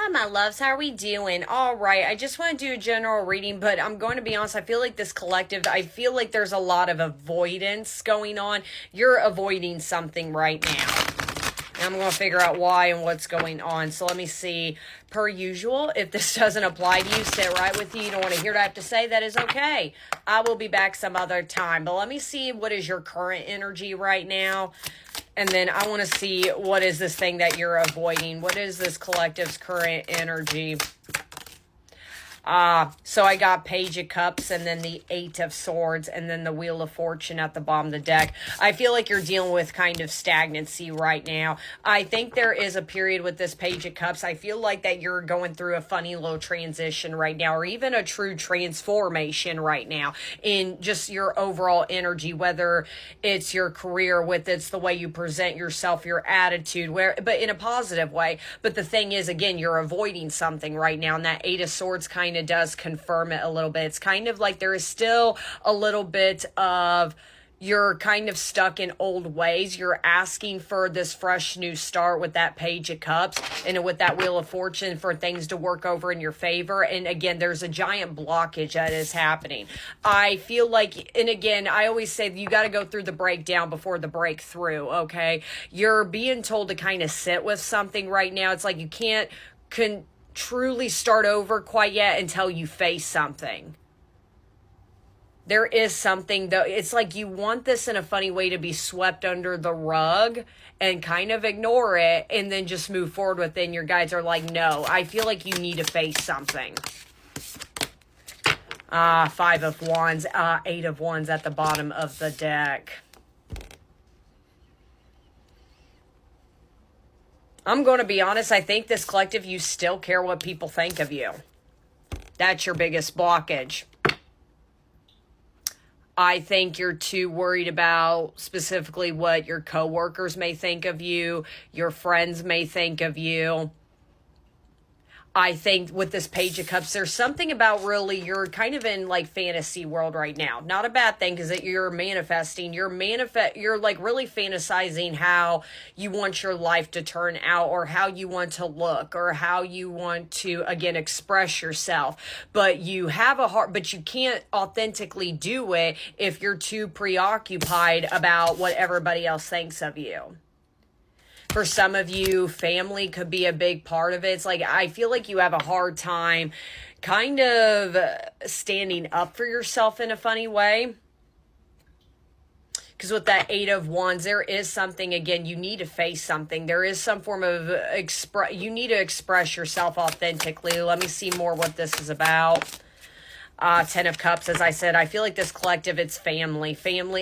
Hi, my loves. How are we doing? All right. I just want to do a general reading, but I'm going to be honest. I feel like this collective, I feel like there's a lot of avoidance going on. You're avoiding something right now. And I'm going to figure out why and what's going on. So let me see. Per usual, if this doesn't apply to you, sit right with you. You don't want to hear what I have to say. That is okay. I will be back some other time. But let me see what is your current energy right now. And then I want to see what is this thing that you're avoiding. What is this collective's current energy? So I got Page of Cups and then the Eight of Swords and then the Wheel of Fortune at the bottom of the deck. I feel like you're dealing with kind of stagnancy right now. I think there is a period with this Page of Cups. I feel like that you're going through a funny little transition right now, or even a true transformation right now in just your overall energy, whether it's your career, with it's the way you present yourself, your attitude, but in a positive way. But the thing is, again, you're avoiding something right now, and that Eight of Swords kind of does confirm it a little bit. It's kind of like there is still a little bit of you're kind of stuck in old ways. You're asking for this fresh new start with that Page of Cups and with that Wheel of Fortune for things to work over in your favor. And again, there's a giant blockage that is happening. I feel like, and again, I always say you got to go through the breakdown before the breakthrough, okay? You're being told to kind of sit with something right now. It's like you can't truly start over quite yet until you face something. There is something, though. It's like you want this in a funny way to be swept under the rug and kind of ignore it and then just move forward with it. And your guides are like, no, I feel like you need to face something. Five of Wands, Eight of Wands at the bottom of the deck. I'm going to be honest. I think this collective, you still care what people think of you. That's your biggest blockage. I think you're too worried about specifically what your coworkers may think of you, your friends may think of you. I think with this Page of Cups, there's something about really you're kind of in like fantasy world right now. Not a bad thing, because you're manifesting. You're like really fantasizing how you want your life to turn out, or how you want to look, or how you want to again express yourself. But you have a heart, but you can't authentically do it if you're too preoccupied about what everybody else thinks of you. For some of you, family could be a big part of it. It's like, I feel like you have a hard time kind of standing up for yourself in a funny way. Because with that Eight of Wands, there is something, again, you need to face something. There is some form of, you need to express yourself authentically. Let me see more what this is about. Ten of Cups, as I said, I feel like this collective, it's family.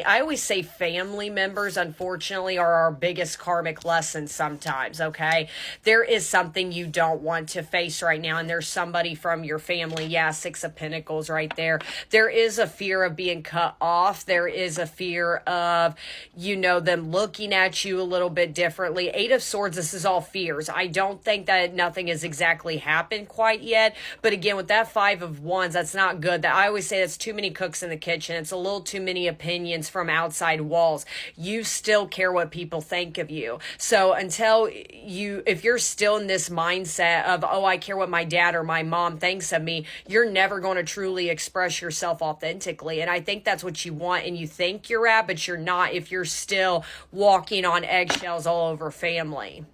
I always say family members, unfortunately, are our biggest karmic lessons sometimes, okay? There is something you don't want to face right now, and there's somebody from your family. Yeah, Six of Pentacles right there. There is a fear of being cut off. There is a fear of, them looking at you a little bit differently. Eight of Swords, this is all fears. I don't think that nothing has exactly happened quite yet, but again, with that Five of Wands, that's not good. That I always say that's too many cooks in the kitchen. It's a little too many opinions from outside walls. You still care what people think of you. So if you're still in this mindset of, oh, I care what my dad or my mom thinks of me, you're never going to truly express yourself authentically. And I think that's what you want and you think you're at, but you're not if you're still walking on eggshells all over family.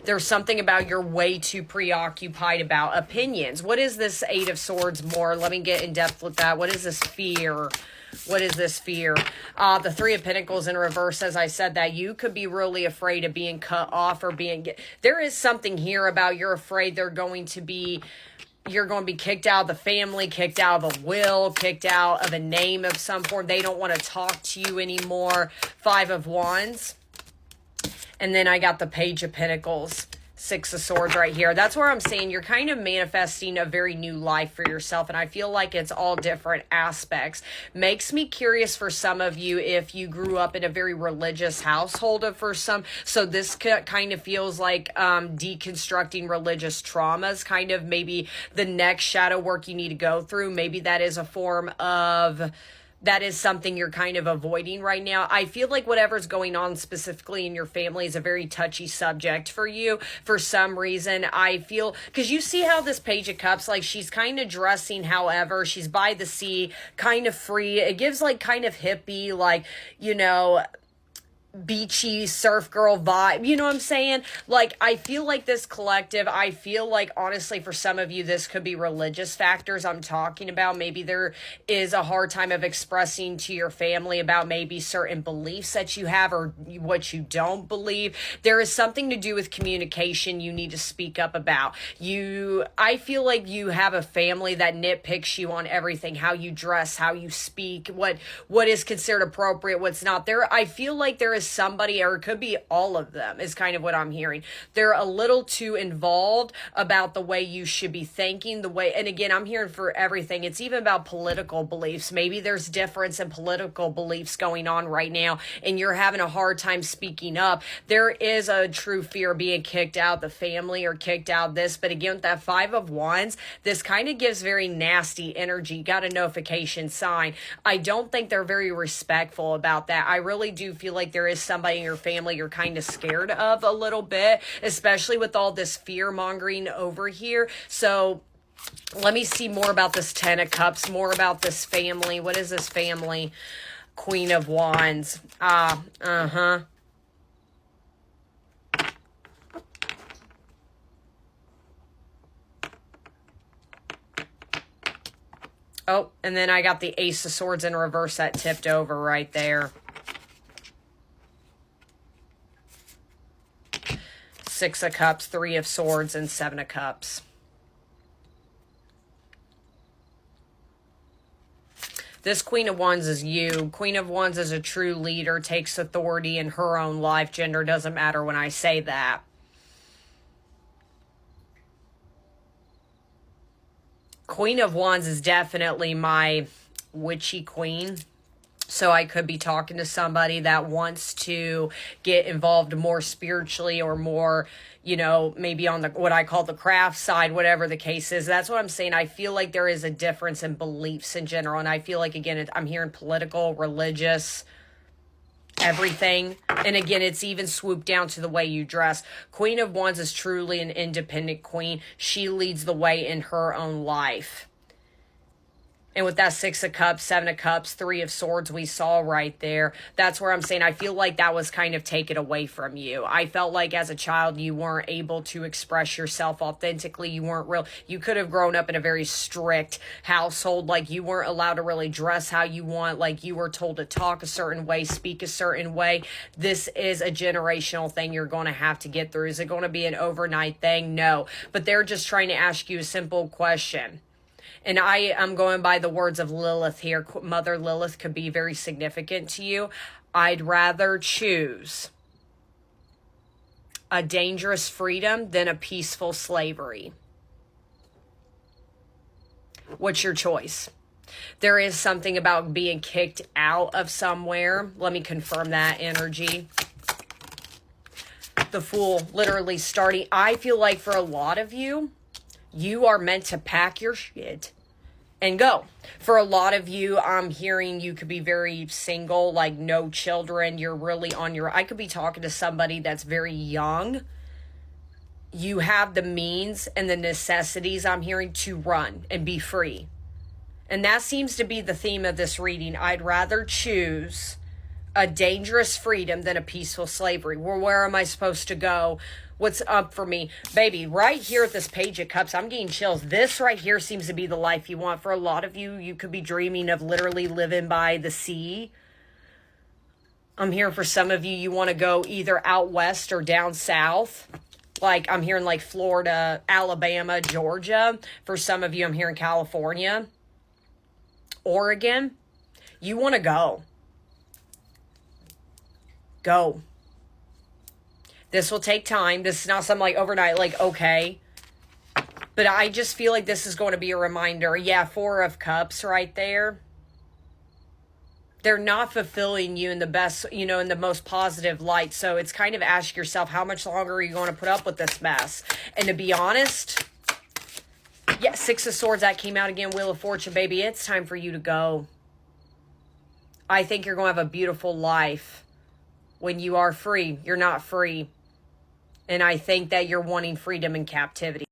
There's something about you're way too preoccupied about opinions. What is this Eight of Swords more? Let me get in depth with that. What is this fear? What is this fear? The Three of Pentacles in reverse, as I said, that you could be really afraid of being cut off or there is something here about you're afraid you're going to be kicked out of the family, kicked out of a will, kicked out of a name of some form. They don't want to talk to you anymore. Five of Wands. And then I got the Page of Pentacles, Six of Swords right here. That's where I'm saying you're kind of manifesting a very new life for yourself. And I feel like it's all different aspects. Makes me curious for some of you if you grew up in a very religious household for some. So this kind of feels like deconstructing religious traumas, kind of maybe the next shadow work you need to go through. Maybe that is a form of that is something you're kind of avoiding right now. I feel like whatever's going on specifically in your family is a very touchy subject for you for some reason. I feel, because you see how this Page of Cups, like she's kind of dressing, however, she's by the sea, kind of free. It gives like kind of hippie, like, you know, beachy surf girl vibe, you know what I'm saying? Like, I feel like this collective, I feel like honestly for some of you this could be religious factors I'm talking about. Maybe there is a hard time of expressing to your family about maybe certain beliefs that you have or what you don't believe. There is something to do with communication you need to speak up about. I feel like you have a family that nitpicks you on everything, how you dress, how you speak, what is considered appropriate, what's not. I feel like there is somebody, or it could be all of them, is kind of what I'm hearing. They're a little too involved about the way you should be thinking, the way, and again, I'm hearing for everything. It's even about political beliefs. Maybe there's difference in political beliefs going on right now, and you're having a hard time speaking up. There is a true fear of being kicked out the family or kicked out this, but again, with that Five of Wands, this kind of gives very nasty energy. Got a notification sign. I don't think they're very respectful about that. I really do feel like there is somebody in your family you're kind of scared of a little bit, especially with all this fear mongering over here. So let me see more about this Ten of Cups, more about this family. What is this family? Queen of Wands. Oh, and then I got the Ace of Swords in reverse that tipped over right there. Six of Cups, Three of Swords, and Seven of Cups. This Queen of Wands is you. Queen of Wands is a true leader, takes authority in her own life. Gender doesn't matter when I say that. Queen of Wands is definitely my witchy queen. So I could be talking to somebody that wants to get involved more spiritually or more, you know, maybe on the what I call the craft side, whatever the case is. That's what I'm saying. I feel like there is a difference in beliefs in general. And I feel like, again, I'm hearing political, religious, everything. And again, it's even swooped down to the way you dress. Queen of Wands is truly an independent queen. She leads the way in her own life. And with that Six of Cups, Seven of Cups, Three of Swords we saw right there, that's where I'm saying I feel like that was kind of taken away from you. I felt like as a child you weren't able to express yourself authentically. You weren't real. You could have grown up in a very strict household. Like you weren't allowed to really dress how you want. Like you were told to talk a certain way, speak a certain way. This is a generational thing you're going to have to get through. Is it going to be an overnight thing? No. But they're just trying to ask you a simple question. And I am going by the words of Lilith here. Mother Lilith could be very significant to you. I'd rather choose a dangerous freedom than a peaceful slavery. What's your choice? There is something about being kicked out of somewhere. Let me confirm that energy. The Fool, literally starting. I feel like for a lot of you, you are meant to pack your shit and go. For a lot of you, I'm hearing you could be very single, like no children. You're really on your... I could be talking to somebody that's very young. You have the means and the necessities, I'm hearing, to run and be free. And that seems to be the theme of this reading. I'd rather choose a dangerous freedom than a peaceful slavery. Well, where am I supposed to go? What's up for me? Baby, right here at this Page of Cups, I'm getting chills. This right here seems to be the life you want. For a lot of you, you could be dreaming of literally living by the sea. I'm hearing for some of you, you want to go either out west or down south. Like, I'm hearing like Florida, Alabama, Georgia. For some of you, I'm hearing California, Oregon. You want to go. Go. This will take time. This is not something like overnight, like, okay. But I just feel like this is going to be a reminder. Yeah, Four of Cups right there. They're not fulfilling you in the best, you know, in the most positive light. So it's kind of ask yourself, how much longer are you going to put up with this mess? And to be honest, yeah, Six of Swords, that came out again. Wheel of Fortune, baby. It's time for you to go. I think you're going to have a beautiful life when you are free. You're not free. And I think that you're wanting freedom in captivity.